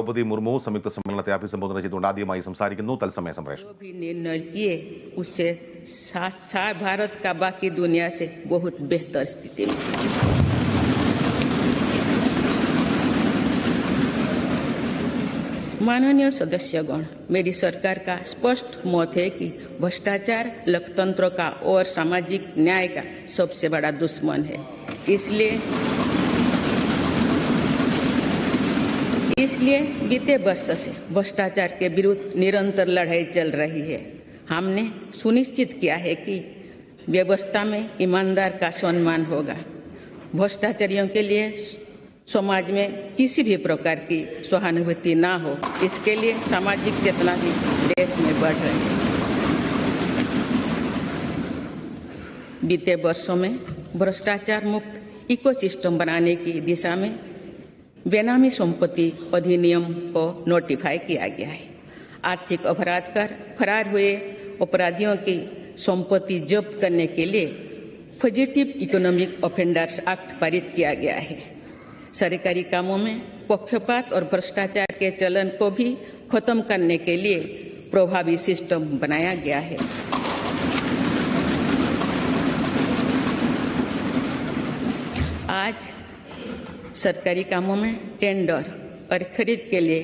ദ്രൗപദി മുർമു സംയുക്ത സമ്മേളനത്തെ അഭിസംബോധന ചെയ്തുകൊണ്ട് ആദ്യമായി സംസാരിക്കുന്നു. തത്സമയ സംപ്രേഷണം. जो भी निर्णय किए उससे भारत का बाकी दुनिया से बहुत बेहतर स्थिति में। माननीय सदस्यगण, मेरी सरकार का स्पष्ट मत है कि भ्रष्टाचार लोकतंत्र का और सामाजिक न्याय का सबसे बड़ा दुश्मन है। इसलिए बीते वर्ष से भ्रष्टाचार के विरुद्ध निरंतर लड़ाई चल रही है। हमने सुनिश्चित किया है कि व्यवस्था में ईमानदार का सम्मान होगा। भ्रष्टाचारियों के लिए समाज में किसी भी प्रकार की सहानुभूति ना हो, इसके लिए सामाजिक चेतना भी देश में बढ़ रही है। बीते वर्षों में भ्रष्टाचार मुक्त इकोसिस्टम बनाने की दिशा में बेनामी संपत्ति अधिनियम को नोटिफाई किया गया है। आर्थिक अपराध कर फरार हुए अपराधियों की संपत्ति जब्त करने के लिए फजिटिव इकोनॉमिक ऑफेंडर्स एक्ट पारित किया गया है। सरकारी कामों में पक्षपात और भ्रष्टाचार के चलन को भी खत्म करने के लिए प्रभावी सिस्टम बनाया गया है। आज सरकारी कामों में टेंडर और खरीद के लिए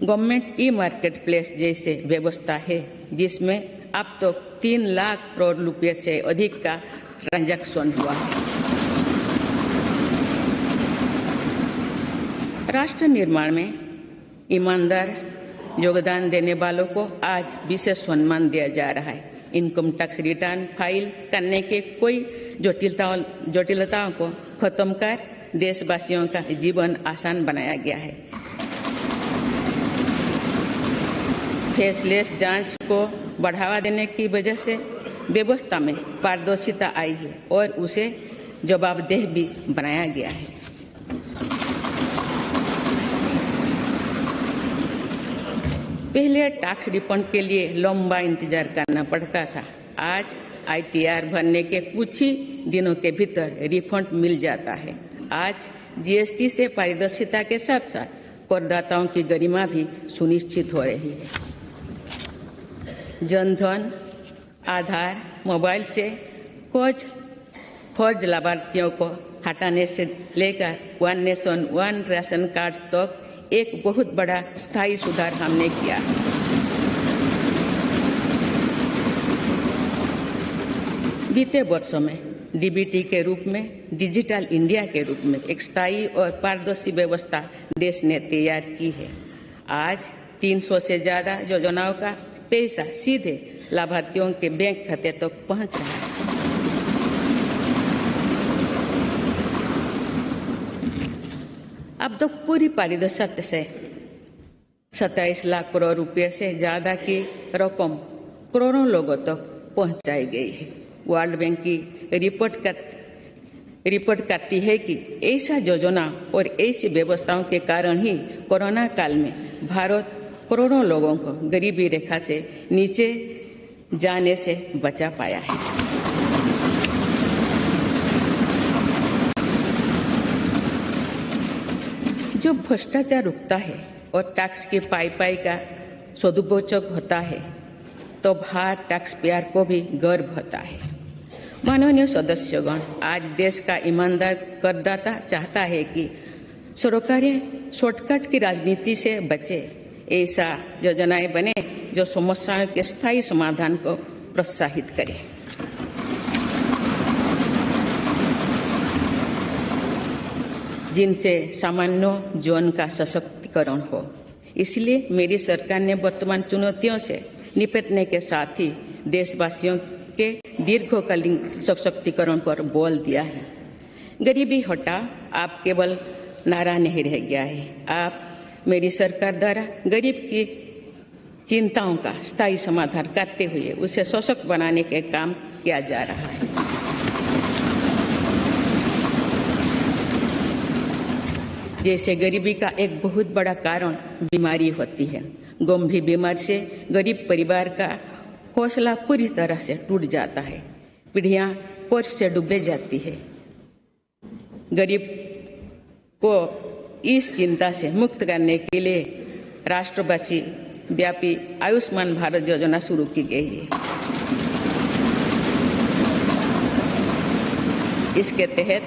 गवर्नमेंट ई मार्केट प्लेस जैसे व्यवस्था है, जिसमें अब तक 3 लाख करोड़ रुपए से अधिक का ट्रांजैक्शन हुआ है। राष्ट्र निर्माण में ईमानदार योगदान देने वालों को आज विशेष सम्मान दिया जा रहा है। इनकम टैक्स रिटर्न फाइल करने के कोई जटिलताओं को खत्म कर देशवासियों का जीवन आसान बनाया गया है। फेसलेस जांच को बढ़ावा देने की वजह से व्यवस्था में पारदर्शिता आई है और उसे जवाबदेह भी बनाया गया है। पहले टैक्स रिफंड के लिए लंबा इंतजार करना पड़ता था। आज ITR भरने के कुछ ही दिनों के भीतर रिफंड मिल जाता है। आज GST से पारदर्शिता के साथ साथ करदाताओं की गरिमा भी सुनिश्चित हो रही है। जनधन, आधार, मोबाइल से कुछ फर्ज लाभार्थियों को हटाने से लेकर one nation one ration card तक एक बहुत बड़ा स्थायी सुधार हमने किया। बीते वर्षों में DBT के रूप में, डिजिटल इंडिया के रूप में एक स्थायी और पारदर्शी व्यवस्था देश ने तैयार की है। आज 300 से ज्यादा योजनाओं का पैसा सीधे लाभार्थियों के बैंक खाते तक पहुंच रहा है। अब तक पूरी पारदर्शिता से 27 लाख करोड़ रुपए से ज्यादा की रकम करोड़ों लोगों तक पहुंचाई गई है। वर्ल्ड बैंक की रिपोर्ट करती है कि ऐसा योजना और ऐसी व्यवस्थाओं के कारण ही कोरोना काल में भारत करोड़ों लोगों को गरीबी रेखा से नीचे जाने से बचा पाया है। जो भ्रष्टाचार रुकता है और टैक्स की पाई का सदुपयोग होता है तो भारत टैक्स पेयर को भी गर्व होता है। माननीय सदस्यगण, आज देश का ईमानदार करदाता चाहता है कि सरकारें शॉर्टकट की राजनीति से बचे। ऐसा योजनाएं बने जो समस्याओं के स्थायी समाधान को प्रोत्साहित करे। जिनसे सामान्य जीवन का सशक्तिकरण हो। इसलिए मेरी सरकार ने वर्तमान चुनौतियों से निपटने के साथ ही देशवासियों के दीर्घकालीन सशक्तिकरण पर बल दिया है। गरीबी हटाओ आप केवल नारा नहीं रह गया है, आप मेरी सरकार द्वारा गरीब की चिंताओं का स्थायी समाधान करते हुए उसे सशक्त बनाने के काम किया जा रहा है। जैसे गरीबी का एक बहुत बड़ा कारण बीमारी होती है। गंभीर बीमारी से गरीब परिवार का हौसला पूरी तरह से टूट जाता है, पीढ़ियां कर्ज से डूबे जाती है। गरीब को इस चिंता से मुक्त करने के लिए राष्ट्रवासी व्यापी आयुष्मान भारत योजना शुरू की गई है। इसके तहत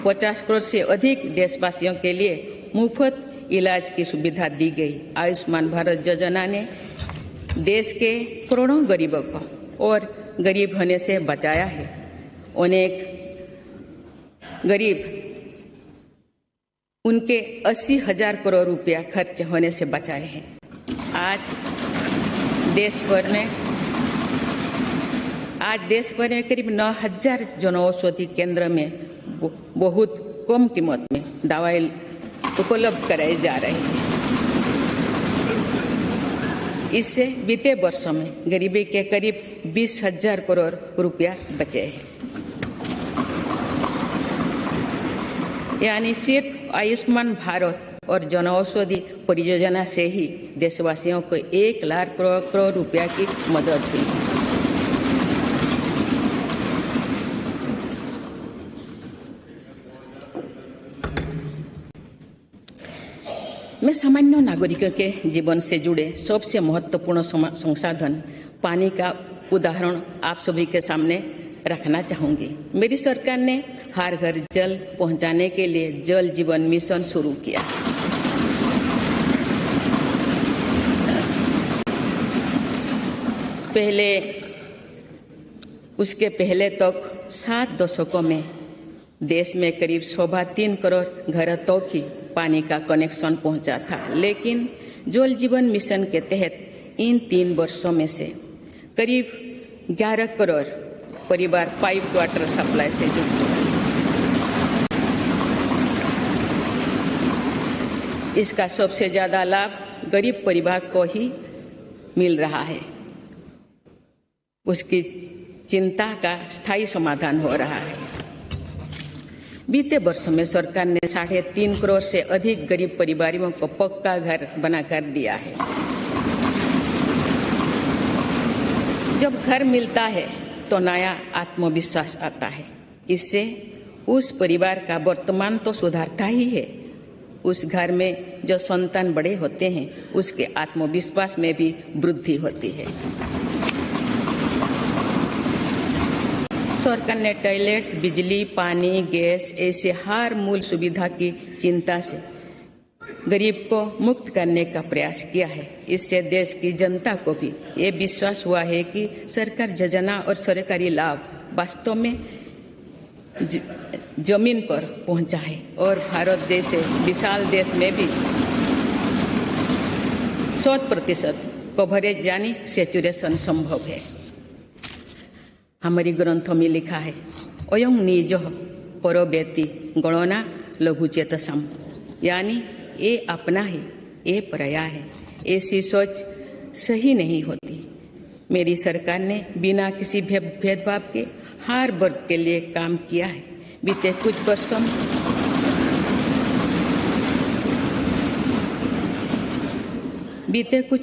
50 करोड़ से अधिक देशवासियों के लिए मुफ्त इलाज की सुविधा दी गई। आयुष्मान भारत योजना ने देश के करोड़ों गरीबों को और गरीब होने से बचाया है। अनेक गरीब उनके 80,000 करोड़ रुपया खर्च होने से बचाए हैं। आज देश भर में करीब 9,000 जनऔषधि केंद्र में बहुत कम कीमत में दवाई उपलब्ध कराई जा रही है। इससे बीते वर्षों में गरीबी के करीब 20,000 करोड़ रुपया बचे हैं। यानी सिर्फ आयुष्मान भारत और जनऔषधि परियोजना से ही देशवासियों को 1 लाख करोड़ रुपया की मदद हुई। मैं सामान्य नागरिकों के जीवन से जुड़े सबसे महत्वपूर्ण संसाधन पानी का उदाहरण आप सभी के सामने रखना चाहूंगी। मेरी सरकार ने हर घर जल पहुंचाने के लिए जल जीवन मिशन शुरू किया। उसके पहले तक 7 दशकों में देश में करीब 3.25 करोड़ घर तक ही पानी का कनेक्शन पहुंचा था, लेकिन जल जीवन मिशन के तहत इन 3 वर्षों में से करीब 11 करोड़ परिवार पाइप वाटर सप्लाई से जुड़ चुके हैं। इसका सबसे ज्यादा लाभ गरीब परिवार को ही मिल रहा है। उसकी चिंता का स्थायी समाधान हो रहा है। बीते वर्षों में सरकार ने 3.5 करोड़ से अधिक गरीब परिवारों को पक्का घर बनाकर दिया है। जब घर मिलता है तो नया आत्मविश्वास आता है। इससे उस परिवार का वर्तमान तो सुधरता ही है, उस घर में जो संतान बड़े होते हैं उसके आत्मविश्वास में भी वृद्धि होती है। सरकार ने टॉयलेट, बिजली, पानी, गैस ऐसे हर मूल सुविधा की चिंता से गरीब को मुक्त करने का प्रयास किया है। इससे देश की जनता को भी ये विश्वास हुआ है कि सरकार योजना और सरकारी लाभ वास्तव में जमीन पर पहुंचा है और भारत जैसे विशाल देश में भी 100% कवरेज यानी सैचुरेशन संभव है। हमारी ग्रंथों में लिखा है, अयं निजः परोवेति गणना लघुचेतसम, यानी ये अपना है, ये पराया है। ऐसी सोच सही नहीं होती। मेरी सरकार ने बिना किसी भेदभाव के हर वर्ग के लिए काम किया है। बीते कुछ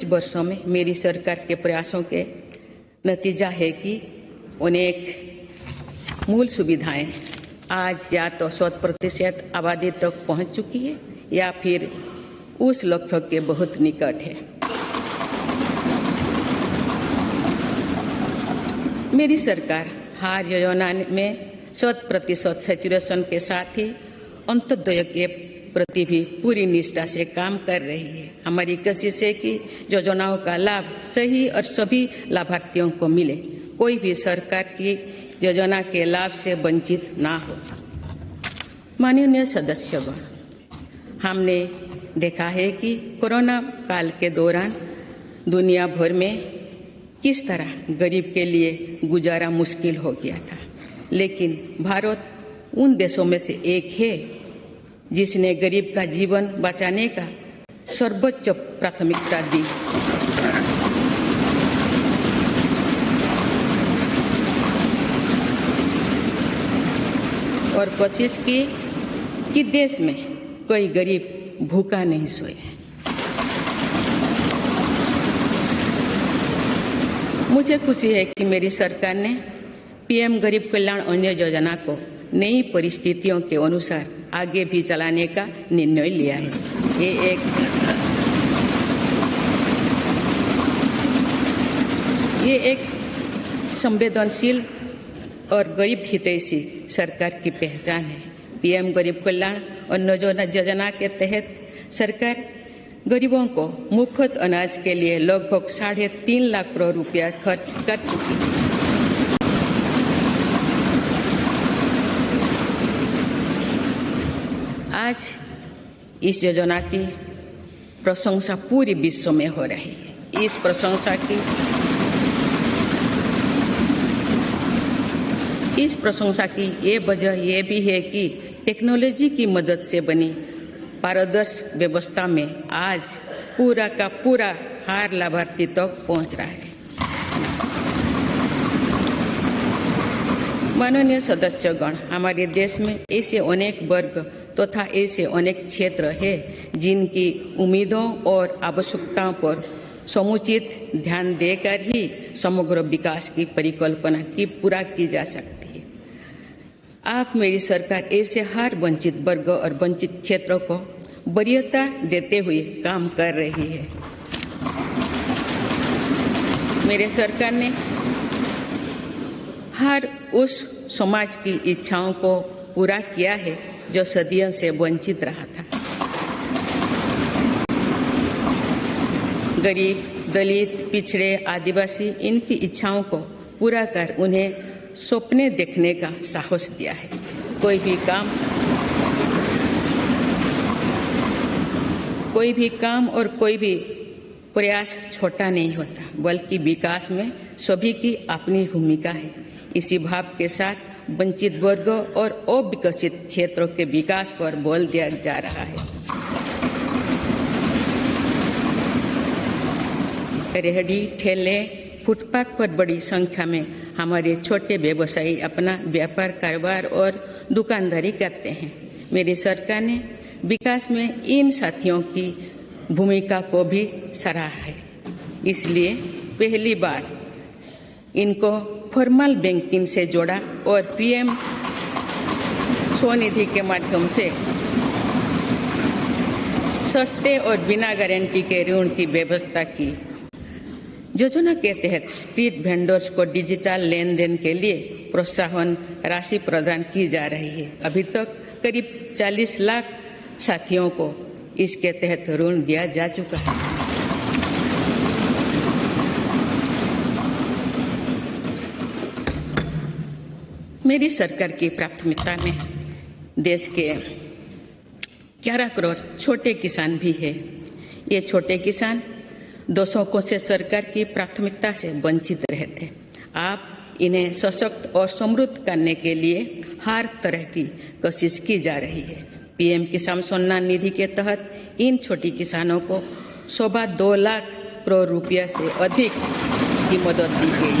वर्षों में मेरी सरकार के प्रयासों के नतीजा है कि अनेक मूल सुविधाएं आज या तो 100% आबादी तक पहुंच चुकी है या फिर उस लक्ष्य के बहुत निकट है। मेरी सरकार हर योजना में 100% सैचुरेशन के साथ ही अंत्योदय के प्रति भी पूरी निष्ठा से काम कर रही है। हमारी कोशिश है कि योजनाओं का लाभ सही और सभी लाभार्थियों को मिले, कोई भी सरकार की योजना के लाभ से वंचित ना हो। माननीय सदस्यगण, हमने देखा है कि कोरोना काल के दौरान दुनिया भर में किस तरह गरीब के लिए गुजारा मुश्किल हो गया था, लेकिन भारत उन देशों में से एक है जिसने गरीब का जीवन बचाने का सर्वोच्च प्राथमिकता दी। और कोशिश की कि देश में कोई गरीब भूखा नहीं सोए। मुझे खुशी है कि मेरी सरकार ने पीएम गरीब कल्याण अन्न योजना को नई परिस्थितियों के अनुसार आगे भी चलाने का निर्णय लिया है। ये एक संवेदनशील और गरीब हितैषी सरकार की पहचान है। पीएम गरीब कल्याण अन्न योजना के तहत सरकार गरीबों को मुफ्त अनाज के लिए लगभग 3.5 लाख करोड़ रुपया खर्च कर चुकी है। आज इस योजना की प्रशंसा पूरे विश्व में हो रही है। इस प्रशंसा की ये वजह ये भी है कि टेक्नोलॉजी की मदद से बनी पारदर्शी व्यवस्था में आज पूरा का पूरा हर लाभार्थी तक पहुंच रहा है। माननीय सदस्यगण, हमारे देश में ऐसे अनेक वर्ग तथा ऐसे अनेक क्षेत्र हैं जिनकी उम्मीदों और आवश्यकताओं पर समुचित ध्यान देकर ही समग्र विकास की परिकल्पना की पूरा की जा सकती है। आप मेरी सरकार ऐसे हर वंचित वर्ग और वंचित क्षेत्रों को वरीयता देते हुए काम कर रही है। मेरे सरकार ने हर उस समाज की इच्छाओं को पूरा किया है जो सदियों से वंचित रहा था। गरीब, दलित, पिछड़े, आदिवासी इनकी इच्छाओं को पूरा कर उन्हें सपने देखने का साहस दिया है। कोई भी काम और कोई भी प्रयास छोटा नहीं होता, बल्कि विकास में सभी की अपनी भूमिका है। इसी भाव के साथ वंचित वर्गों और अविकसित क्षेत्रों के विकास पर बल दिया जा रहा है। रेहड़ी, ठेले, फुटपाथ पर बड़ी संख्या में हमारे छोटे व्यवसायी अपना व्यापार, कारोबार और दुकानदारी करते हैं। मेरी सरकार ने विकास में इन साथियों की भूमिका को भी सराहा है। इसलिए पहली बार इनको फॉर्मल बैंकिंग से जोड़ा और पीएम स्वनिधि के माध्यम से सस्ते और बिना गारंटी के ऋण की व्यवस्था की। योजना के तहत स्ट्रीट वेंडर्स को डिजिटल लेन देन के लिए प्रोत्साहन राशि प्रदान की जा रही है। अभी तक करीब 40 लाख साथियों को इसके तहत ऋण दिया जा चुका है। मेरी सरकार की प्राथमिकता में देश के 11 करोड़ छोटे किसान भी है। ये छोटे किसान दशकों से सरकार की प्राथमिकता से वंचित रहे थे। आप इन्हें सशक्त और समृद्ध करने के लिए हर तरह की कोशिश की जा रही है। पीएम किसान सम्मान निधि के तहत इन छोटे किसानों को 2 लाख करोड़ रुपया से अधिक की मदद दी गई।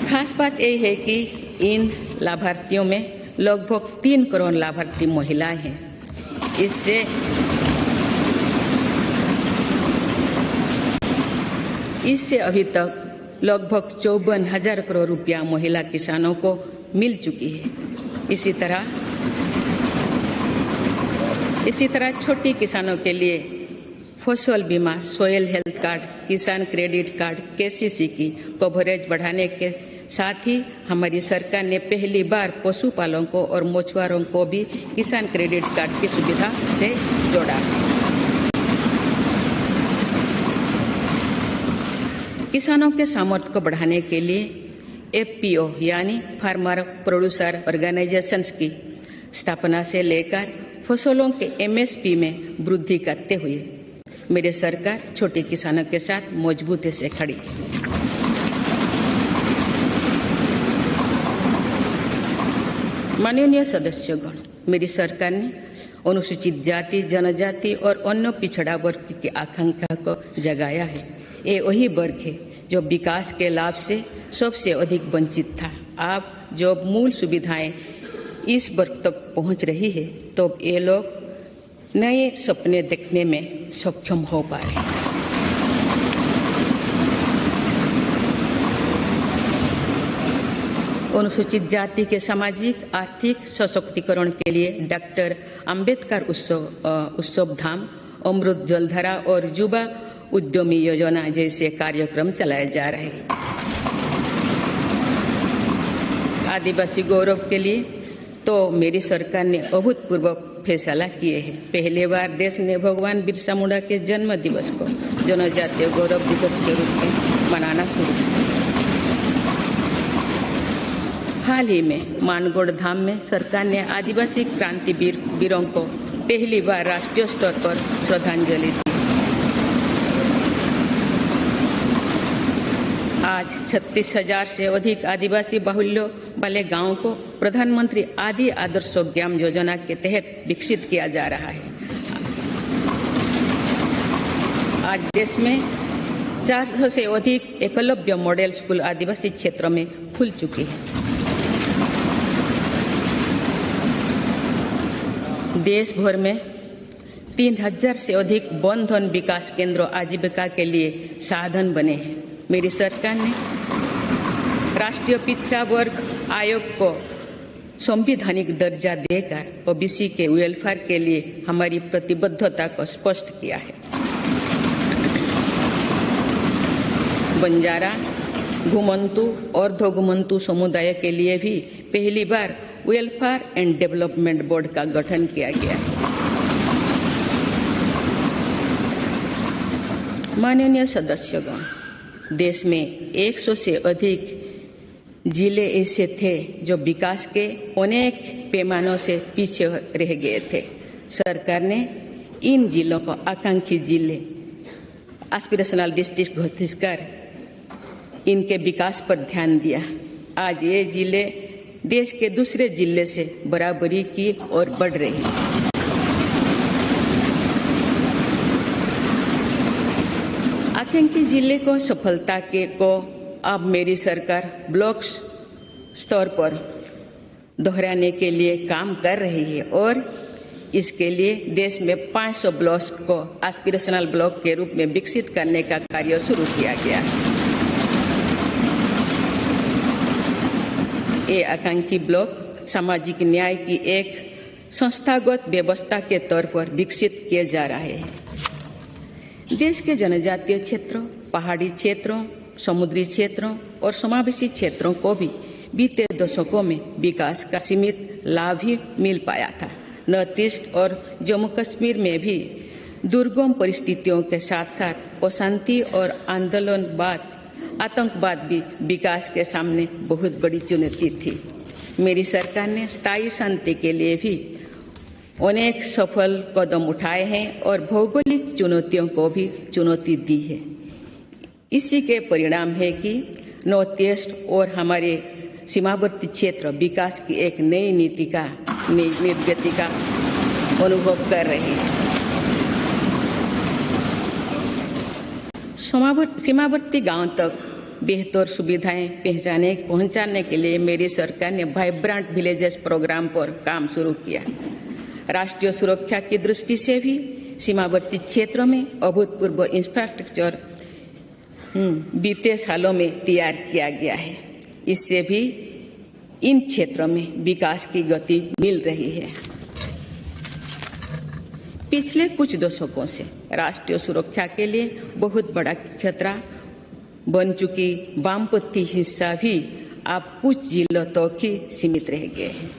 खास बात यह है कि इन लाभार्थियों में लगभग 3 करोड़ लाभार्थी महिलाएं हैं। इससे अभी तक लगभग 54,000 करोड़ रुपया महिला किसानों को मिल चुकी है। इसी तरह छोटे किसानों के लिए फसल बीमा, सॉइल हेल्थ कार्ड, किसान क्रेडिट कार्ड, केसीसी की कवरेज बढ़ाने के साथ ही हमारी सरकार ने पहली बार पशुपालकों और मछुआरों को भी किसान क्रेडिट कार्ड की सुविधा से जोड़ा। किसानों के सामर्थ्य को बढ़ाने के लिए एफपीओ यानी फार्मर प्रोड्यूसर ऑर्गेनाइजेशंस की स्थापना से लेकर फसलों के एमएसपी में वृद्धि करते हुए मेरी सरकार छोटे किसानों के साथ मजबूती से खड़ी है। माननीय सदस्यगण, मेरी सरकार ने अनुसूचित जाति, जनजाति और अन्य पिछड़ा वर्ग की आकांक्षा को जगाया है। ये वही वर्ग है जो विकास के लाभ से सबसे अधिक वंचित था। अब जो मूल सुविधाएं इस वर्ग तक पहुंच रही है, तो ये लोग नए सपने देखने में सक्षम हो पा रहे हैं। अनुसूचित जाति के सामाजिक आर्थिक सशक्तिकरण के लिए डॉक्टर अंबेडकर उत्सव धाम, अमृत जलधारा और युवा उद्यमी योजना जैसे कार्यक्रम चलाए जा रहे हैं। आदिवासी गौरव के लिए तो मेरी सरकार ने अभूतपूर्व फैसला किए हैं। पहली बार देश ने भगवान बिरसा मुंडा के जन्म दिवस को जनजातीय गौरव दिवस के रूप में मनाना शुरू किया। हाल ही में मानगढ़ धाम में सरकार ने आदिवासी क्रांतिवीर वीरों को पहली बार राष्ट्रीय स्तर पर श्रद्धांजलि दी। आज 36,000 से अधिक आदिवासी बाहुल्य वाले गांवों को प्रधानमंत्री आदि आदर्श ग्राम योजना के तहत विकसित किया जा रहा है। आज देश में 400 से अधिक एकलव्य मॉडल स्कूल आदिवासी क्षेत्रों में खुल चुके हैं। देश भर में 3,000 से अधिक वन धन विकास केंद्र आजीविका के लिए साधन बने हैं। मेरी सरकार ने राष्ट्रीय पिछड़ा वर्ग आयोग को संवैधानिक दर्जा देकर ओबीसी के वेलफेयर के लिए हमारी प्रतिबद्धता को स्पष्ट किया है। बंजारा, घुमंतु और अर्धघुमंतु समुदाय के लिए भी पहली बार वेलफेयर एंड डेवलपमेंट बोर्ड का गठन किया गया है। माननीय सदस्यगण, देश में 100 से अधिक जिले ऐसे थे जो विकास के अनेक पैमानों से पीछे रह गए थे। सरकार ने इन जिलों को आकांक्षी जिले, एस्पिरेशनल डिस्ट्रिक्ट घोषित कर इनके विकास पर ध्यान दिया। आज ये जिले देश के दूसरे जिले से बराबरी की ओर बढ़ रहे हैं। आकांक्षी जिले को सफलता को अब मेरी सरकार ब्लॉक स्तर पर दोहराने के लिए काम कर रही है और इसके लिए देश में 500 ब्लॉक को एस्पिरेशनल ब्लॉक के रूप में विकसित करने का कार्य शुरू किया गया है। ये आकांक्षी ब्लॉक सामाजिक न्याय की एक संस्थागत व्यवस्था के तौर पर विकसित किए जा रहे हैं। देश के जनजातीय क्षेत्रों, पहाड़ी क्षेत्रों, समुद्री क्षेत्रों और समावेशी क्षेत्रों को भी बीते दशकों में विकास का सीमित लाभ ही मिल पाया था। नॉर्थ ईस्ट और जम्मू कश्मीर में भी दुर्गम परिस्थितियों के साथ साथ अशांति और आतंकवाद भी विकास के सामने बहुत बड़ी चुनौती थी। मेरी सरकार ने स्थायी शांति के लिए भी अनेक सफल कदम उठाए हैं और भौगोलिक चुनौतियों को भी चुनौती दी है। इसी के परिणाम है कि नॉर्थ ईस्ट और हमारे सीमावर्ती क्षेत्र विकास की एक नई नीति का निर्गति का अनुभव कर रहे हैं। सीमावर्ती गांव तक बेहतर सुविधाएं पहुंचाने के लिए मेरी सरकार ने वाइब्रेंट विलेजेस प्रोग्राम पर काम शुरू किया। राष्ट्रीय सुरक्षा की दृष्टि से भी सीमावर्ती क्षेत्रों में अभूतपूर्व इंफ्रास्ट्रक्चर बीते सालों में तैयार किया गया है। इससे भी इन क्षेत्रों में विकास की गति मिल रही है। पिछले कुछ दशकों से राष्ट्रीय सुरक्षा के लिए बहुत बड़ा खतरा बन चुकी वामपंथी हिंसा भी अब कुछ जिलों तक ही सीमित रह गए हैं।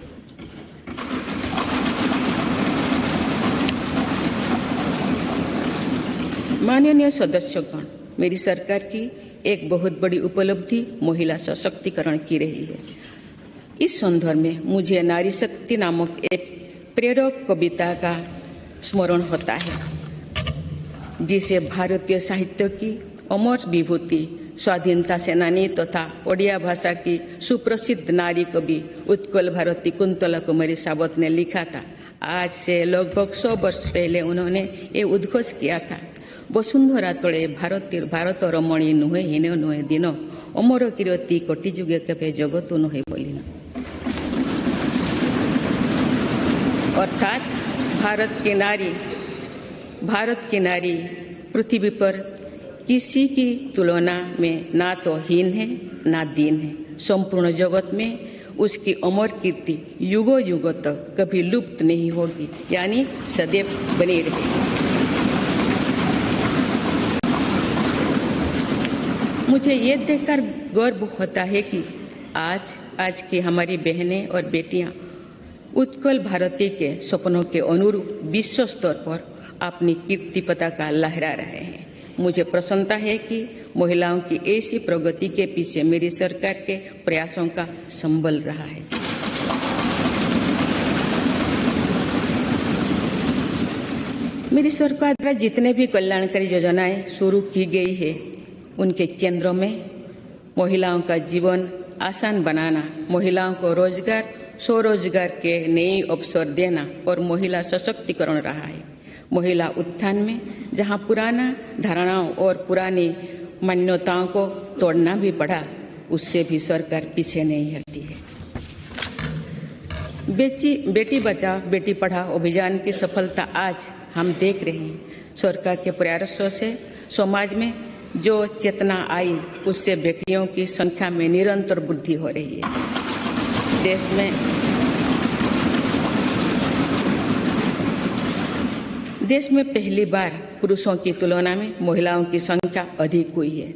माननीय सदस्यगण, मेरी सरकार की एक बहुत बड़ी उपलब्धि महिला सशक्तिकरण की रही है। इस संदर्भ में मुझे नारी शक्ति नामक एक प्रेरक कविता का स्मरण होता है, जिसे भारतीय साहित्य की अमर विभूति स्वाधीनता सेनानी तथा ओडिया भाषा की सुप्रसिद्ध नारी कवि उत्कल भारती कुंतला कुमारी सावत ने लिखा था। आज से लगभग 100 वर्ष पहले उन्होंने ये उद्घोष किया था, वसुंधरा तले भारत रमणी नुहे हीन नुहे दिन अमर कीर्ति कोटि जुगे केबे जगत नुहे बोलिन। अर्थात भारत की नारी पृथ्वी पर किसी की तुलना में ना तो हीन है ना दीन है। संपूर्ण जगत में उसकी अमर कीर्ति युगों युगों तक कभी लुप्त नहीं होगी, यानी सदैव बनी रहेगी। मुझे ये देखकर गर्व होता है कि आज की हमारी बहनें और बेटियां उत्कल भारती के सपनों के अनुरूप विश्व स्तर पर अपनी कीर्ति पताका लहरा रहे हैं। मुझे प्रसन्नता है कि महिलाओं की ऐसी प्रगति के पीछे मेरी सरकार के प्रयासों का संबल रहा है। मेरी सरकार द्वारा जितने भी कल्याणकारी योजनाएं शुरू की गई है, उनके केंद्रों में महिलाओं का जीवन आसान बनाना, महिलाओं को रोजगार, स्वरोजगार के नए अवसर देना और महिला सशक्तिकरण रहा है। महिला उत्थान में जहां पुराना धारणाओं और पुरानी मान्यताओं को तोड़ना भी पड़ा, उससे भी सरकार पीछे नहीं हटती है। बेटी बचाओ बेटी पढ़ाओ अभियान की सफलता आज हम देख रहे हैं। सरकार के प्रयासों से समाज में जो चेतना आई, उससे बेटियों की संख्या में निरंतर वृद्धि हो रही है। देश में पहली बार पुरुषों की तुलना में महिलाओं की संख्या अधिक हुई है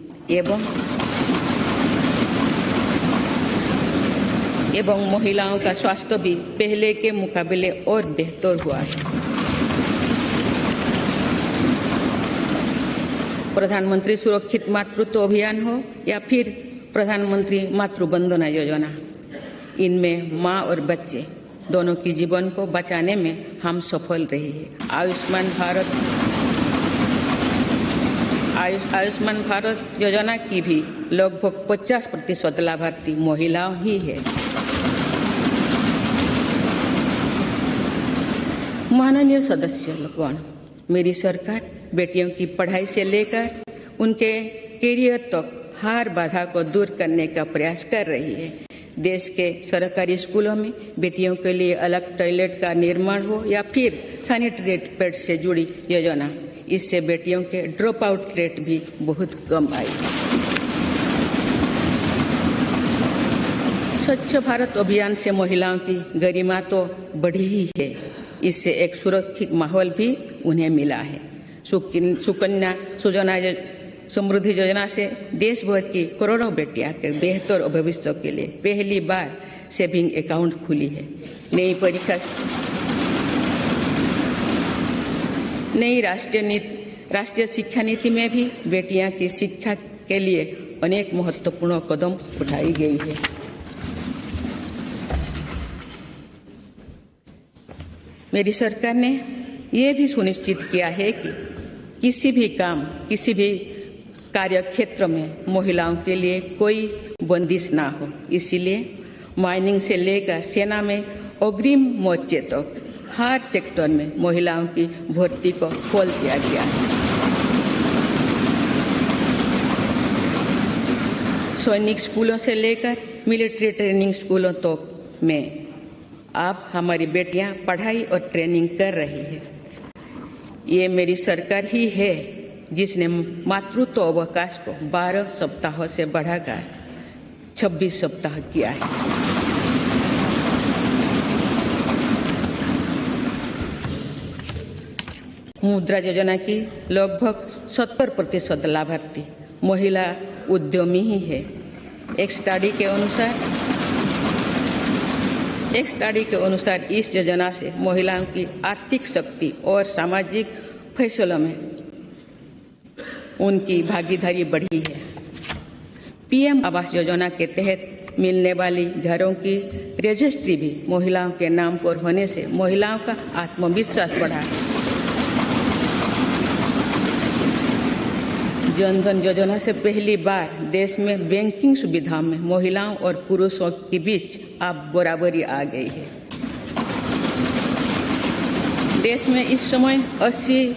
एवं महिलाओं का स्वास्थ्य भी पहले के मुकाबले और बेहतर हुआ है। प्रधानमंत्री सुरक्षित मातृत्व अभियान हो या फिर प्रधानमंत्री मातृ वंदना योजना, इनमें माँ और बच्चे दोनों की जीवन को बचाने में हम सफल रहे हैं। आयुष्मान भारत योजना की भी लगभग 50% लाभार्थी महिलाओं ही है। माननीय सदस्यगण, मेरी सरकार बेटियों की पढ़ाई से लेकर उनके कैरियर तक हर बाधा को दूर करने का प्रयास कर रही है। देश के सरकारी स्कूलों में बेटियों के लिए अलग टॉयलेट का निर्माण हो या फिर सैनिटरी पैड से जुड़ी योजना, इससे बेटियों के ड्रॉप आउट रेट भी बहुत कम आई। स्वच्छ भारत अभियान से महिलाओं की गरिमा तो बढ़ी ही है, इससे एक सुरक्षित माहौल भी उन्हें मिला है। सुकन्या सुजना समृद्धि योजना से देश भर की करोड़ों बेटियां के बेहतर भविष्य के लिए पहली बार सेविंग अकाउंट खुली है। नई राष्ट्रीय शिक्षा नीति में भी बेटियां की शिक्षा के लिए अनेक महत्वपूर्ण कदम उठाई गई है। मेरी सरकार ने यह भी सुनिश्चित किया है कि किसी भी कार्य क्षेत्र में महिलाओं के लिए कोई बंदिश ना हो। इसीलिए माइनिंग से लेकर सेना में अग्रिम मोर्चे तक हर सेक्टर में महिलाओं की भर्ती को खोल दिया गया है। सैनिक स्कूलों से लेकर मिलिट्री ट्रेनिंग स्कूलों तक में अब हमारी बेटियां पढ़ाई और ट्रेनिंग कर रही है। ये मेरी सरकार ही है जिसने मातृत्व अवकाश को 12 सप्ताहों से बढ़ाकर 26 सप्ताह किया है। मुद्रा योजना की लगभग 70% लाभार्थी महिला उद्यमी ही है। एक स्टडी के अनुसार इस योजना से महिलाओं की आर्थिक शक्ति और सामाजिक फैसलों में उनकी भागीदारी बढ़ी है। पीएम आवास योजना के तहत मिलने वाली घरों की रजिस्ट्री भी महिलाओं के नाम पर होने से महिलाओं का आत्मविश्वास बढ़ा है। जन धन योजना से पहली बार देश में बैंकिंग सुविधाओं में महिलाओं और पुरुषों के बीच अब बराबरी आ गई है। देश में इस समय 80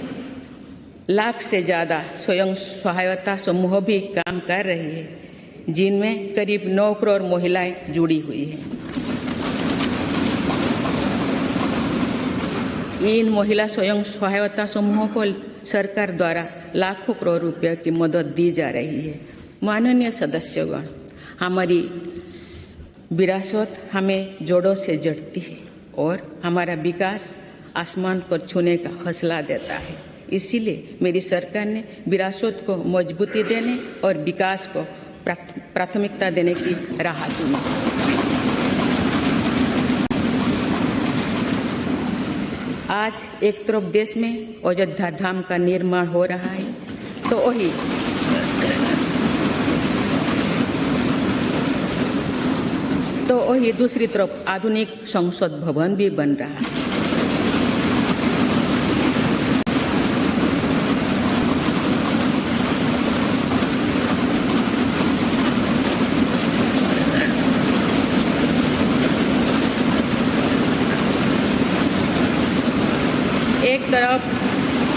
लाख से ज्यादा स्वयं सहायता समूह भी काम कर रहे हैं, जिनमें करीब 9 करोड़ महिलाएं जुड़ी हुई हैं। इन महिला स्वयं सहायता समूहों को सरकार द्वारा लाखों करोड़ रुपए की मदद दी जा रही है। माननीय सदस्यगण, हमारी विरासत हमें जोड़ों से जोड़ती है और हमारा विकास आसमान को छूने का हौसला देता है। इसीलिए मेरी सरकार ने विरासत को मजबूती देने और विकास को प्राथमिकता देने की राह चुनी। आज एक तरफ देश में अयोध्या धाम का निर्माण हो रहा है, तो वही दूसरी तरफ आधुनिक संसद भवन भी बन रहा है। एक तरफ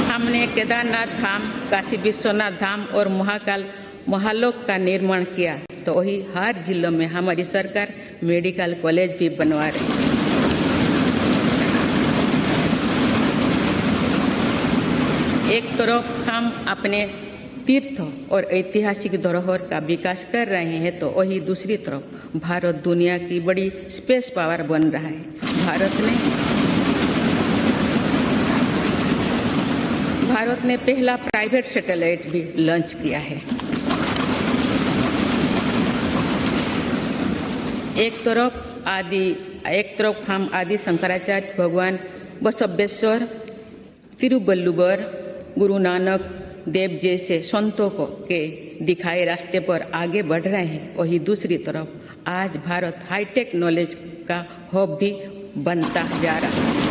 हमने केदारनाथ धाम, काशी विश्वनाथ धाम और महाकाल महालोक का निर्माण किया, तो वही हर जिलों में हमारी सरकार मेडिकल कॉलेज भी बनवा रही है। एक तरफ हम अपने तीर्थ और ऐतिहासिक धरोहर का विकास कर रहे हैं, तो वही दूसरी तरफ भारत दुनिया की बड़ी स्पेस पावर बन रहा है। भारत ने पहला प्राइवेट सैटेलाइट भी लॉन्च किया है। एक तरफ हम आदि शंकराचार्य भगवान बसवेश्वर, तिरुवल्लुवर, गुरु नानक देव जैसे संतों के दिखाए रास्ते पर आगे बढ़ रहे हैं, वही दूसरी तरफ आज भारत हाईटेक नॉलेज का हब भी बनता जा रहा है।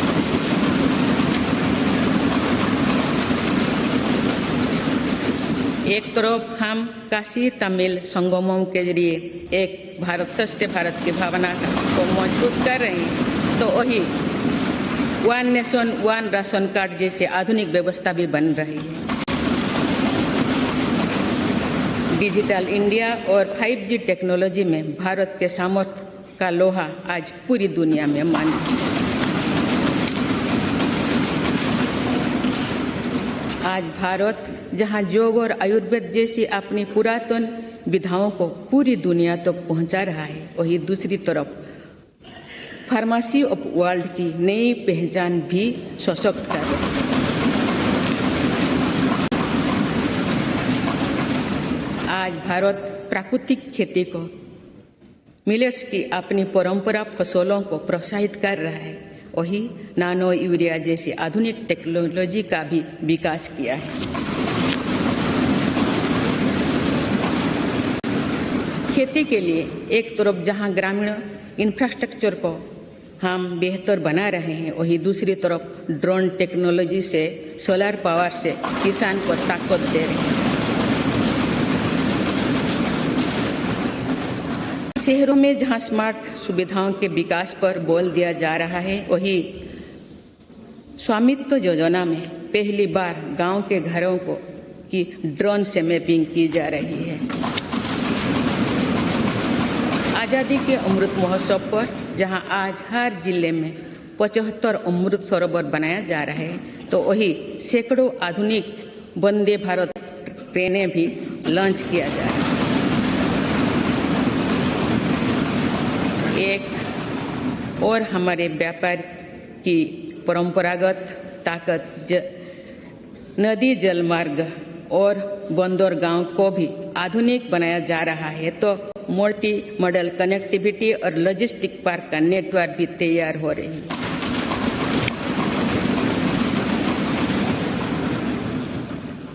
एक तरफ हम काशी तमिल संगमों के जरिए एक भारत श्रेष्ठ भारत की भावना को मजबूत कर रहे हैं, तो वही one nation one ration card जैसे आधुनिक व्यवस्था भी बन रही है। डिजिटल इंडिया और 5G टेक्नोलॉजी में भारत के सामर्थ्य का लोहा आज पूरी दुनिया में मान्य है। आज भारत जहां योग और आयुर्वेद जैसी अपनी पुरातन विधाओं को पूरी दुनिया तक पहुंचा रहा है, वही दूसरी तरफ फार्मेसी ऑफ वर्ल्ड की नई पहचान भी सशक्त कर रही है। आज भारत प्राकृतिक खेती को, मिलेट्स की अपनी परंपरा फसलों को प्रोत्साहित कर रहा है, वही नानो यूरिया जैसी आधुनिक टेक्नोलॉजी का भी विकास किया है। खेती के लिए एक तरफ जहां ग्रामीण इंफ्रास्ट्रक्चर को हम बेहतर बना रहे हैं, वही दूसरी तरफ ड्रोन टेक्नोलॉजी से, सोलर पावर से किसान को ताकत दे रहे हैं। शहरों में जहां स्मार्ट सुविधाओं के विकास पर बल दिया जा रहा है, वही स्वामित्व योजना में पहली बार गांव के घरों को की ड्रोन से मैपिंग की जा रही है। आजादी के अमृत महोत्सव पर जहां आज हर जिले में 75 अमृत सरोवर बनाया जा रहा है, तो वही सैकड़ों आधुनिक वंदे भारत ट्रेनें भी लॉन्च किया जा रहा है। एक और हमारे व्यापार की परंपरागत ताकत नदी जल मार्ग और बंदरगांव को भी आधुनिक बनाया जा रहा है, तो मल्टी मॉडल कनेक्टिविटी और लॉजिस्टिक पार्क का नेटवर्क भी तैयार हो रही है।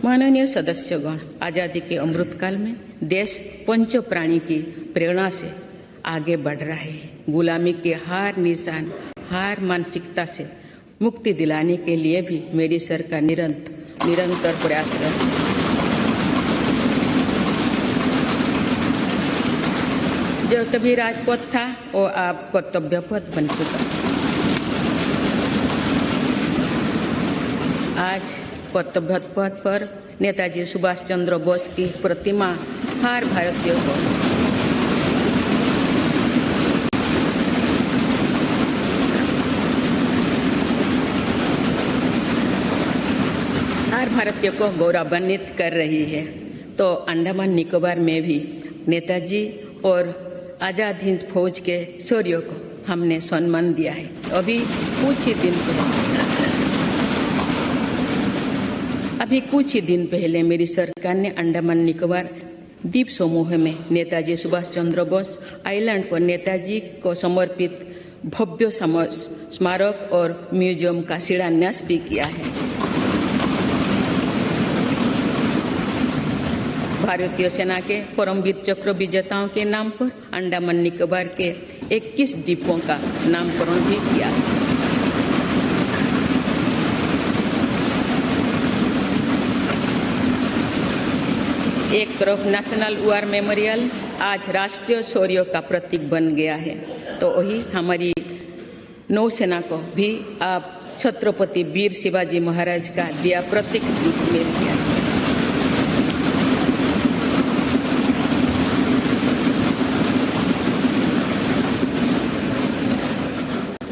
माननीय सदस्यगण, आजादी के अमृतकाल में देश पंच प्राणी की प्रेरणा से आगे बढ़ रहा है। गुलामी के हर निशान, हर मानसिकता से मुक्ति दिलाने के लिए भी मेरी सरकार निरंतर प्रयासरत है। जो कभी राजपथ था वो अब कर्तव्य पथ बन चुका है। आज कर्तव्य पथ पर नेताजी सुभाष चंद्र बोस की प्रतिमा हर भारतीय को गौरवान्वित कर रही है। तो अंडमान निकोबार में भी नेताजी और आजाद हिंद फौज के शौर्यों को हमने सम्मान दिया है। अभी कुछ ही दिन पहले मेरी सरकार ने अंडमान निकोबार द्वीप समूह में नेताजी सुभाष चंद्र बोस आइलैंड पर नेताजी को समर्पित भव्य स्मारक और म्यूजियम का शिलान्यास भी किया है। भारतीय सेना के परमवीर चक्र विजेताओं के नाम पर अंडमान निकोबार के 21 द्वीपों का नामकरण भी किया है। एक तरफ नेशनल वॉर मेमोरियल आज राष्ट्रीय शौर्य का प्रतीक बन गया है, तो वही हमारी नौसेना को भी आप छत्रपति वीर शिवाजी महाराज का दिया प्रतीक रूप में किया है।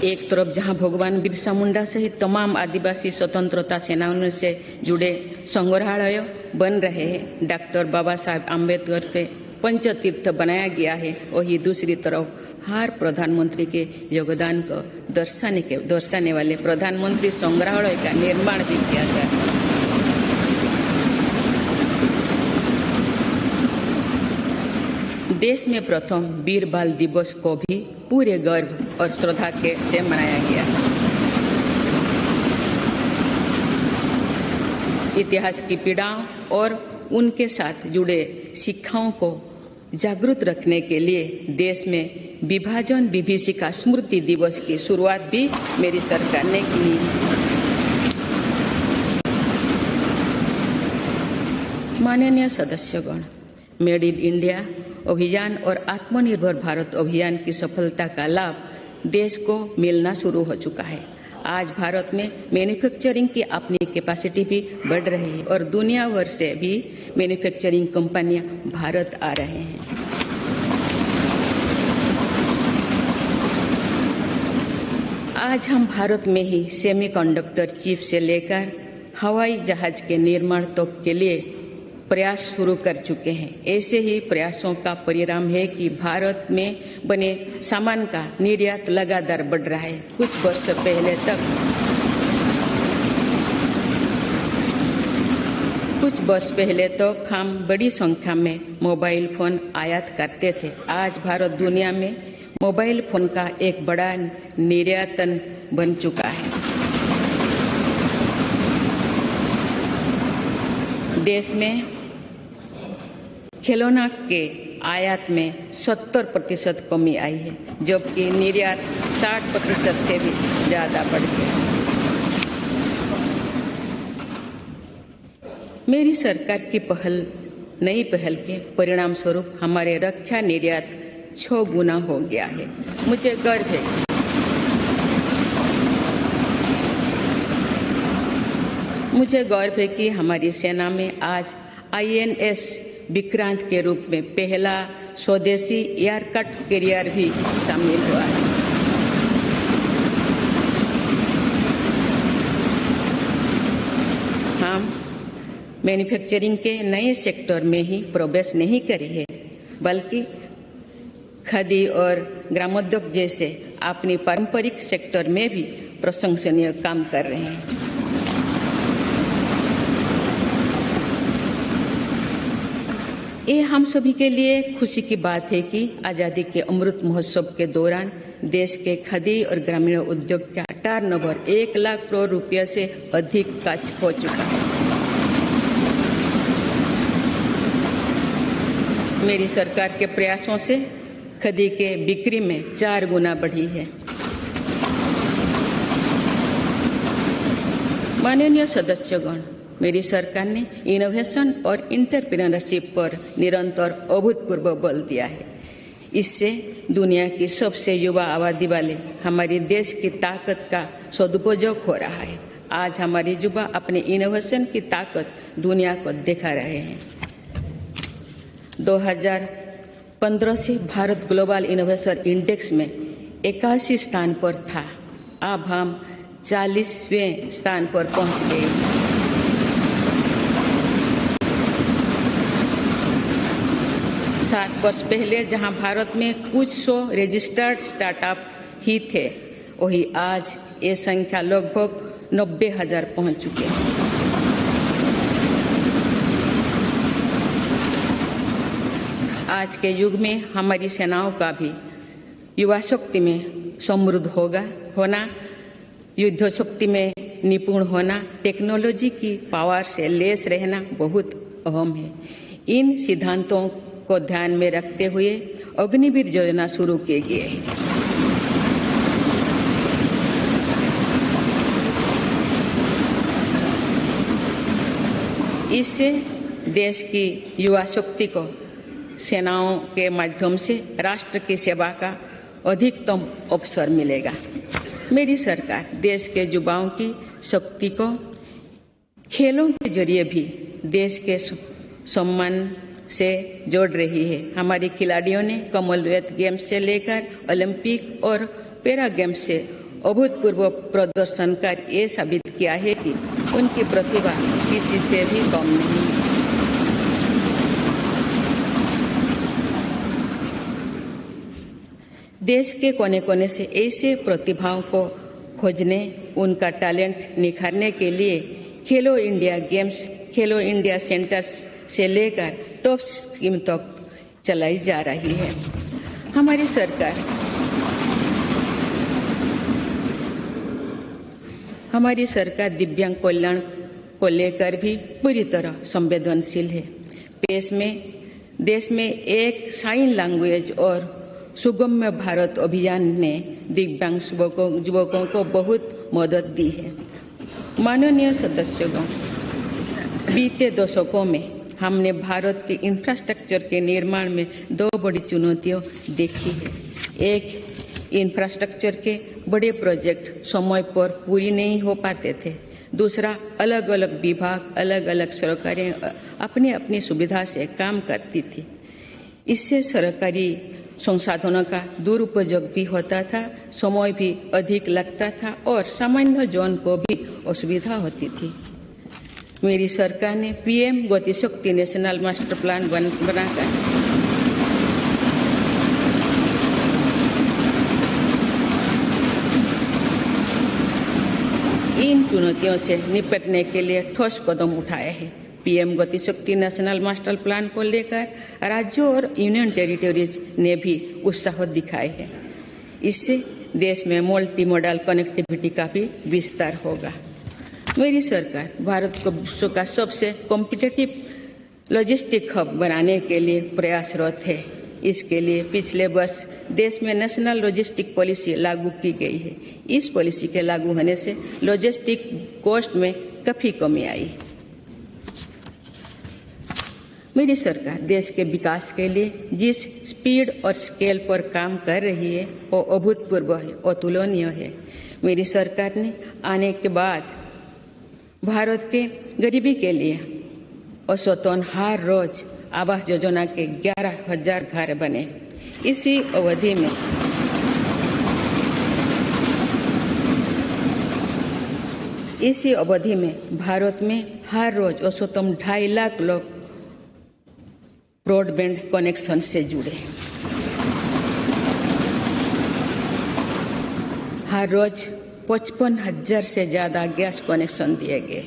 एक तरफ जहां भगवान बिरसा मुंडा सहित तमाम आदिवासी स्वतंत्रता सेनानियों से जुड़े संग्रहालय बन रहे हैं, डॉक्टर बाबा साहब आम्बेडकर के पंचतीर्थ बनाया गया है, वही दूसरी तरफ हर प्रधानमंत्री के योगदान को दर्शाने वाले प्रधानमंत्री संग्रहालय का निर्माण भी किया गया है। देश में प्रथम वीर बाल दिवस को भी पूरे गर्व और श्रद्धा के से मनाया गया। इतिहास की पीड़ाओं और उनके साथ जुड़े शिक्षाओं को जागरूक रखने के लिए देश में विभाजन विभीषिका स्मृति दिवस की शुरुआत भी मेरी सरकार ने की। माननीय सदस्यगण, मेड इन इंडिया अभियान और आत्मनिर्भर भारत अभियान की सफलता का लाभ देश को मिलना शुरू हो चुका है। आज भारत में मैन्युफैक्चरिंग की अपनी कैपेसिटी भी बढ़ रही है और दुनिया भर से भी मैन्युफैक्चरिंग कंपनियां भारत आ रहे हैं। आज हम भारत में ही सेमीकंडक्टर चिप से लेकर हवाई जहाज के निर्माण तक के लिए प्रयास शुरू कर चुके हैं। ऐसे ही प्रयासों का परिणाम है कि भारत में बने सामान का निर्यात लगातार बढ़ रहा है। कुछ वर्ष पहले तक हम बड़ी संख्या में मोबाइल फोन आयात करते थे। आज भारत दुनिया में मोबाइल फोन का एक बड़ा निर्यातन बन चुका है। देश में खिलौना के आयात में 70% कमी आई है, जबकि निर्यात 60% से भी ज्यादा बढ़ गया। मेरी सरकार की नई पहल के परिणाम स्वरूप हमारे रक्षा निर्यात 6 गुना हो गया है। मुझे गर्व है कि हमारी सेना में आज INS विक्रांत के रूप में पहला स्वदेशी एयरक्राफ्ट कैरियर भी शामिल हुआ है। हम मैन्युफैक्चरिंग के नए सेक्टर में ही प्रवेश नहीं करे हैं, बल्कि खादी और ग्रामोद्योग जैसे अपनी पारंपरिक सेक्टर में भी प्रशंसनीय काम कर रहे हैं। ये हम सभी के लिए खुशी की बात है कि आजादी के अमृत महोत्सव के दौरान देश के खादी और ग्रामीण उद्योग का टर्नओवर 1 लाख करोड़ रुपये से अधिक का हो चुका है। मेरी सरकार के प्रयासों से खादी के बिक्री में 4 गुना बढ़ी है। माननीय सदस्यगण, मेरी सरकार ने इनोवेशन और एंटरप्रेन्योरशिप पर निरंतर अभूतपूर्व बल दिया है। इससे दुनिया की सबसे युवा आबादी वाले हमारे देश की ताकत का सदुपयोग हो रहा है। आज हमारे युवा अपने इनोवेशन की ताकत दुनिया को दिखा रहे हैं। 2015 से भारत ग्लोबल इनोवेशन इंडेक्स में 81 स्थान पर था। अब हम 40वें स्थान पर पहुंच गए। 7 वर्ष पहले जहां भारत में कुछ 100 रजिस्टर्ड स्टार्टअप ही थे, वही आज ये संख्या लगभग 90,000 पहुंच चुके हैं। आज के युग में हमारी सेनाओं का भी युवा शक्ति में समृद्ध होना, युद्ध शक्ति में निपुण होना, टेक्नोलॉजी की पावर से लेस रहना बहुत अहम है। इन सिद्धांतों को ध्यान में रखते हुए अग्निवीर योजना शुरू की गई है। इससे देश की युवा शक्ति को सेनाओं के माध्यम से राष्ट्र की सेवा का अधिकतम अवसर मिलेगा। मेरी सरकार देश के युवाओं की शक्ति को खेलों के जरिए भी देश के सम्मान से जोड़ रही है। हमारे खिलाड़ियों ने कॉमनवेल्थ गेम्स से लेकर ओलंपिक और पैरा गेम्स से अभूतपूर्व प्रदर्शन कर ये साबित किया है कि उनकी प्रतिभा किसी से भी कम नहीं है। देश के कोने कोने से ऐसे प्रतिभाओं को खोजने, उनका टैलेंट निखारने के लिए खेलो इंडिया गेम्स, खेलो इंडिया सेंटर्स से लेकर टॉप स्कीम तक चलाई जा रही है। हमारी सरकार दिव्यांग कल्याण को लेकर भी पूरी तरह संवेदनशील है। देश में एक साइन लैंग्वेज और सुगम्य भारत अभियान ने दिव्यांग युवकों को बहुत मदद दी है। माननीय सदस्यगण, बीते दशकों में हमने भारत के इंफ्रास्ट्रक्चर के निर्माण में 2 बड़ी चुनौतियां देखी है। एक, इंफ्रास्ट्रक्चर के बड़े प्रोजेक्ट समय पर पूरी नहीं हो पाते थे। दूसरा, अलग अलग विभाग, अलग अलग सरकारें अपनी अपनी सुविधा से काम करती थी। इससे सरकारी संसाधनों का दुरुपयोग भी होता था, समय भी अधिक लगता था और सामान्य जन को भी असुविधा होती थी। मेरी सरकार ने PM Gatishakti national master plan बनाकर इन चुनौतियों से निपटने के लिए ठोस कदम उठाए हैं। PM Gatishakti national master plan को लेकर राज्यों और यूनियन टेरिटरीज ने भी उत्साह दिखाए हैं। इससे देश में मल्टी मॉडल कनेक्टिविटी का भी विस्तार होगा। मेरी सरकार भारत को विश्व का सबसे कॉम्पिटिटिव लॉजिस्टिक हब बनाने के लिए प्रयासरत है। इसके लिए पिछले वर्ष देश में नेशनल लॉजिस्टिक पॉलिसी लागू की गई है। इस पॉलिसी के लागू होने से लॉजिस्टिक कॉस्ट में काफी कमी आई। मेरी सरकार देश के विकास के लिए जिस स्पीड और स्केल पर काम कर रही है वो अभूतपूर्व है, अतुलनीय है। मेरी सरकार ने आने के बाद भारत के गरीबी के लिए औसतन हर रोज आवास योजना के 11,000 घर बने। इसी अवधि में भारत में हर रोज औसतन 2.5 लाख लोग ब्रॉडबैंड कनेक्शन से जुड़े। हर रोज 55,000 से ज्यादा गैस कनेक्शन दिए गए।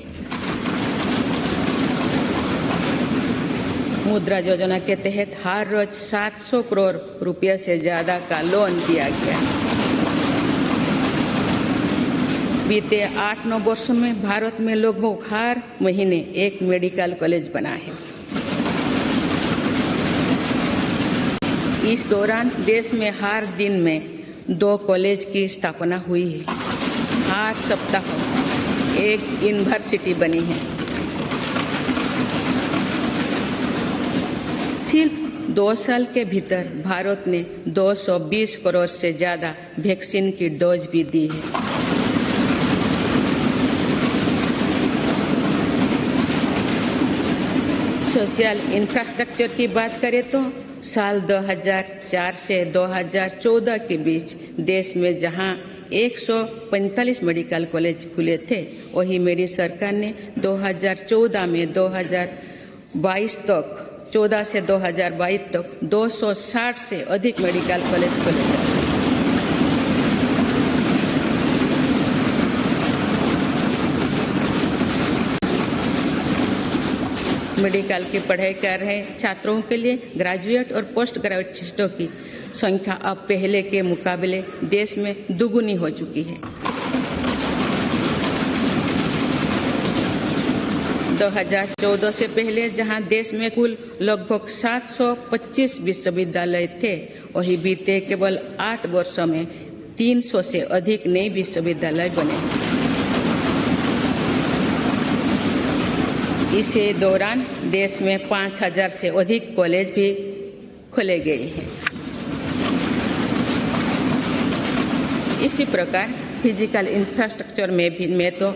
मुद्रा योजना के तहत हर रोज 700 करोड़ रुपये से ज्यादा का लोन दिया गया। बीते 8-9 वर्षों में भारत में लगभग हर महीने एक मेडिकल कॉलेज बना है। इस दौरान देश में हर दिन में 2 कॉलेज की स्थापना हुई है। हर सप्ताह एक यूनिवर्सिटी बनी है। सिर्फ 2 साल के भीतर भारत ने 220 करोड़ से ज्यादा वैक्सीन की डोज भी दी है। सोशल इंफ्रास्ट्रक्चर की बात करें तो साल 2004 से 2014 के बीच देश में जहां 145 मेडिकल कॉलेज खुले थे, वही मेरी सरकार ने 2014 में 2022 तक 2014 से 2022 तक 260 से अधिक मेडिकल कॉलेज खोले गए। मेडिकल की पढ़ाई कर रहे छात्रों के लिए ग्रेजुएट और पोस्ट ग्रेजुएट सीटों की संख्या अब पहले के मुकाबले देश में दुगुनी हो चुकी है। 2014 से पहले जहां देश में कुल लगभग 725 विश्वविद्यालय थे, वहीं बीते केवल 8 वर्षों में 300 से अधिक नए विश्वविद्यालय बने। इसी दौरान देश में 5000 से अधिक कॉलेज भी खोले गए हैं। इसी प्रकार फिजिकल इंफ्रास्ट्रक्चर में तो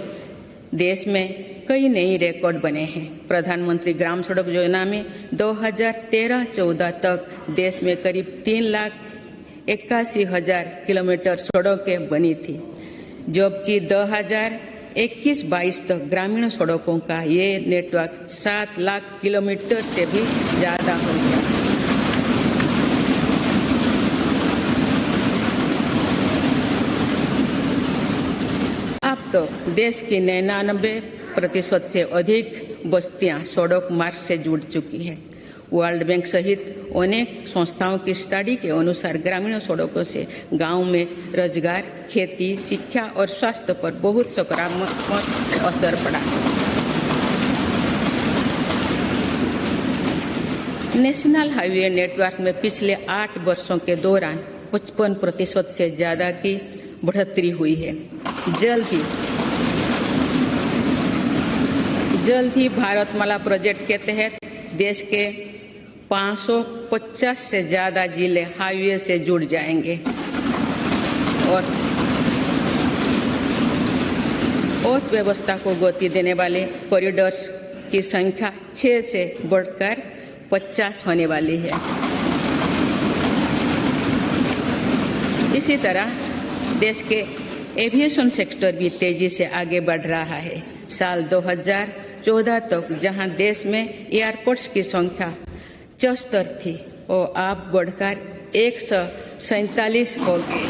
देश में कई नए रिकॉर्ड बने हैं। प्रधानमंत्री ग्राम सड़क योजना में 2013-14 तक देश में करीब 3,81,000 किलोमीटर सड़कें बनी थी, जबकि 2021-22 तक ग्रामीण सड़कों का ये नेटवर्क 7 लाख किलोमीटर से भी ज्यादा हो गया। अब तो देश की 99% से अधिक बस्तियां सड़क मार्ग से जुड़ चुकी है। वर्ल्ड बैंक सहित अनेक संस्थाओं की स्टडी के अनुसार ग्रामीण सड़कों से गांव में रोजगार, खेती, शिक्षा और स्वास्थ्य पर बहुत सकारात्मक असर पड़ा। नेशनल हाईवे नेटवर्क में पिछले 8 वर्षों के दौरान 55% से ज्यादा की बढ़ोतरी हुई है। जल्द ही भारतमाला प्रोजेक्ट के तहत देश के 550 से ज्यादा जिले हाईवे से जुड़ जाएंगे और अर्थव्यवस्था को गति देने वाले कॉरिडोर्स की संख्या 6 से बढ़कर 50 होने वाली है। इसी तरह देश के एविएशन सेक्टर भी तेजी से आगे बढ़ रहा है। साल 2014 तक जहां देश में एयरपोर्ट्स की संख्या 74 थी, वो अब बढ़कर 147 हो गई।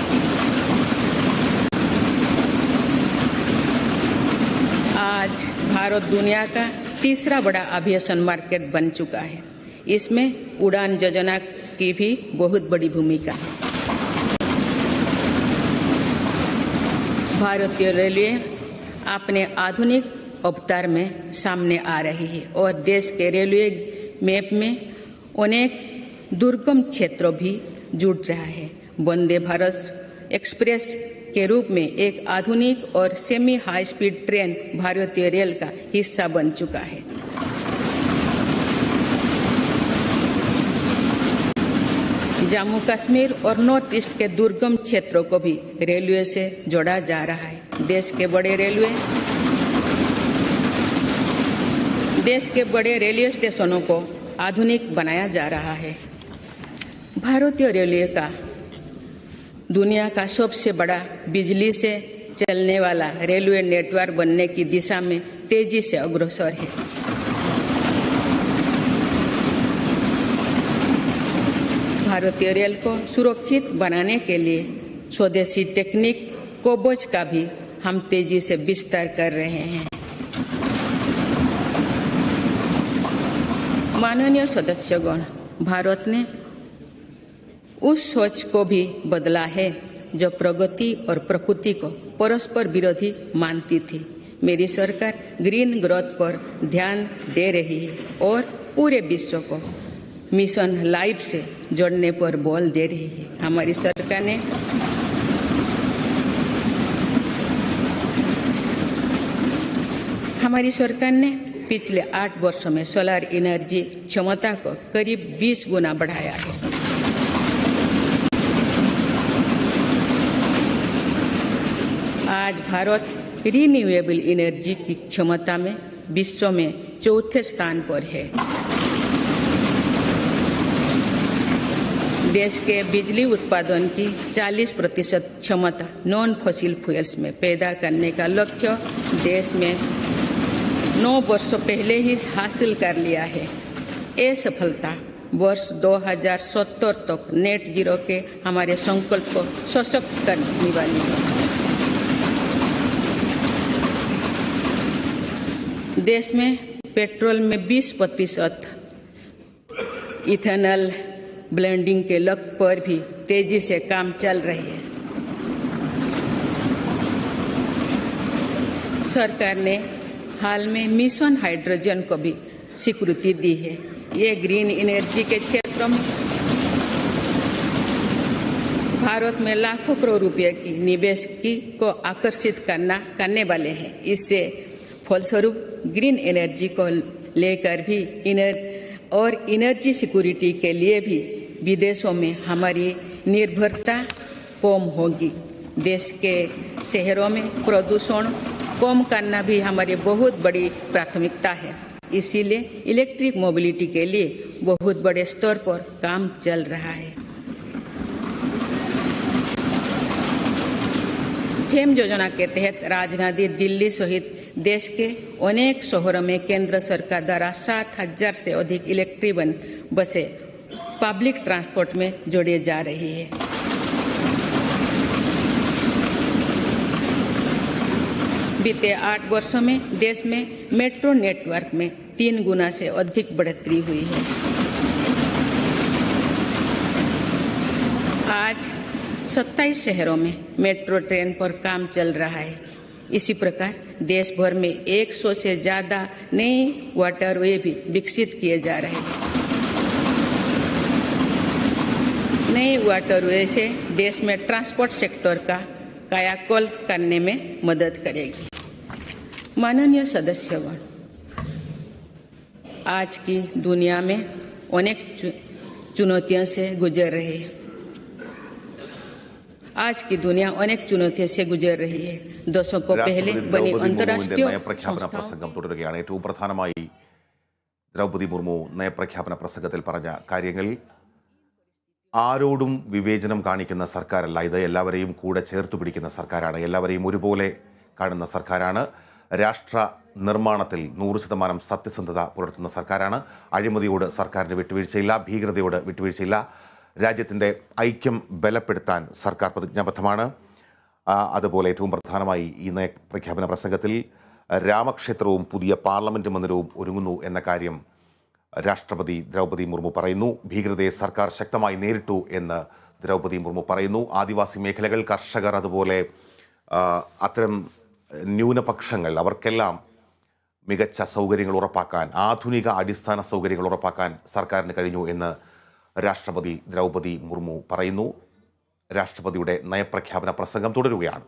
आज भारत दुनिया का तीसरा बड़ा एविएशन मार्केट बन चुका है। इसमें उड़ान योजना की भी बहुत बड़ी भूमिका है। भारतीय रेलवे अपने आधुनिक अवतार में सामने आ रही है और देश के रेलवे मैप में अनेक दुर्गम क्षेत्रों भी जुड़ रहा है। वंदे भारत एक्सप्रेस के रूप में एक आधुनिक और सेमी हाई स्पीड ट्रेन भारतीय रेल का हिस्सा बन चुका है। जम्मू कश्मीर और नॉर्थ ईस्ट के दुर्गम क्षेत्रों को भी रेलवे से जोड़ा जा रहा है। देश के बड़े रेलवे स्टेशनों को आधुनिक बनाया जा रहा है। भारतीय रेलवे का दुनिया का सबसे बड़ा बिजली से चलने वाला रेलवे नेटवर्क बनने की दिशा में तेजी से अग्रसर है। भारतीय रेल को सुरक्षित बनाने के लिए स्वदेशी टेक्निक कोबोज का भी हम तेजी से विस्तार कर रहे हैं। माननीय सदस्यगण, भारत ने उस सोच को भी बदला है जो प्रगति और प्रकृति को परस्पर विरोधी मानती थी। मेरी सरकार ग्रीन ग्रोथ पर ध्यान दे रही है और पूरे विश्व को मिशन लाइफ से जोड़ने पर बल दे रही है। हमारी सरकार ने पिछले 8 वर्षों में सोलर एनर्जी क्षमता को करीब 20 गुना बढ़ाया है। आज भारत रिन्यूएबल एनर्जी की क्षमता में विश्व में 4थे स्थान पर है। देश के बिजली उत्पादन की 40% क्षमता नॉन फॉसिल फ्यूल्स में पैदा करने का लक्ष्य देश में 9 वर्षों पहले ही हासिल कर लिया है। ये सफलता वर्ष 2070 तक नेट जीरो के हमारे संकल्प को सशक्त करने वाली है। देश में पेट्रोल में 20% इथेनॉल ब्लेंडिंग के लक्ष्य पर भी तेजी से काम चल रही है। सरकार ने हाल में मिशन हाइड्रोजन को भी स्वीकृति दी है। ये ग्रीन एनर्जी के क्षेत्र में भारत में लाखों करोड़ रुपए की निवेश को आकर्षित करने वाले हैं। इससे फलस्वरूप ग्रीन एनर्जी को लेकर भी एनर्जी सिक्योरिटी के लिए भी विदेशों में हमारी निर्भरता कम होगी। देश के शहरों में प्रदूषण कम करना भी हमारी बहुत बड़ी प्राथमिकता है। इसीलिए इलेक्ट्रिक मोबिलिटी के लिए बहुत बड़े स्तर पर काम चल रहा है। फेम योजना के तहत राजधानी दिल्ली सहित देश के अनेक शहरों में केंद्र सरकार द्वारा 7,000 से अधिक इलेक्ट्रिक बसें पब्लिक ट्रांसपोर्ट में जोड़ी जा रही है। बीते 8 वर्षों में देश में मेट्रो नेटवर्क में 3 गुना से अधिक बढ़ोतरी हुई है। आज 27 शहरों में मेट्रो ट्रेन पर काम चल रहा है। इसी प्रकार देश भर में 100 से ज्यादा नए वाटरवे भी विकसित किए जा रहे हैं। नए वाटरवे से देश में ट्रांसपोर्ट सेक्टर का कायाकल्प करने में मदद करेगी। माननीय सदस्यगण, आज की दुनिया में अनेक चुनौतियों से गुजर रही है। दशकों पहले बनी अंतर्राष्ट्रीय നയപ്രഖ്യാപന പ്രസംഗം തുടരുകയാണ്. ഏറ്റവും പ്രധാനമായി ദ്രൗപദി മുർമു നയപ്രഖ്യാപന പ്രസംഗത്തിൽ പറഞ്ഞ കാര്യങ്ങൾ ആരോടും വിവേചനം കാണിക്കുന്ന സർക്കാരല്ല. ഇത് എല്ലാവരെയും കൂടെ ചേർത്ത് പിടിക്കുന്ന സർക്കാരാണ്. എല്ലാവരെയും ഒരുപോലെ കാണുന്ന സർക്കാരാണ്. രാഷ്ട്ര നിർമ്മാണത്തിൽ 100% സത്യസന്ധത പുലർത്തുന്ന സർക്കാരാണ്. അഴിമതിയോട് സർക്കാരിന് വിട്ടുവീഴ്ചയില്ല, ഭീകരതയോട് വിട്ടുവീഴ്ചയില്ല. രാജ്യത്തിൻ്റെ ഐക്യം ബലപ്പെടുത്താൻ സർക്കാർ പ്രതിജ്ഞാബദ്ധമാണ്. അതുപോലെ ഏറ്റവും പ്രധാനമായി ഈ നയപ്രഖ്യാപന പ്രസംഗത്തിൽ രാമക്ഷേത്രവും പുതിയ പാർലമെൻറ്റ് മന്ദിരവും ഒരുങ്ങുന്നു എന്ന കാര്യം രാഷ്ട്രപതി ദ്രൗപദി മുർമു പറയുന്നു. ഭീകരതയെ സർക്കാർ ശക്തമായി നേരിട്ടു എന്ന് ദ്രൗപദി മുർമു പറയുന്നു. ആദിവാസി മേഖലകൾ, കർഷകർ, അതുപോലെ അത്തരം ന്യൂനപക്ഷങ്ങൾ, അവർക്കെല്ലാം മികച്ച സൗകര്യങ്ങൾ ഉറപ്പാക്കാൻ, ആധുനിക അടിസ്ഥാന സൗകര്യങ്ങൾ ഉറപ്പാക്കാൻ സർക്കാരിന് കഴിഞ്ഞു എന്ന് രാഷ്ട്രപതി ദ്രൗപദി മുർമു പറയുന്നു. രാഷ്ട്രപതിയുടെ നയപ്രഖ്യാപന പ്രസംഗം തുടരുകയാണ്.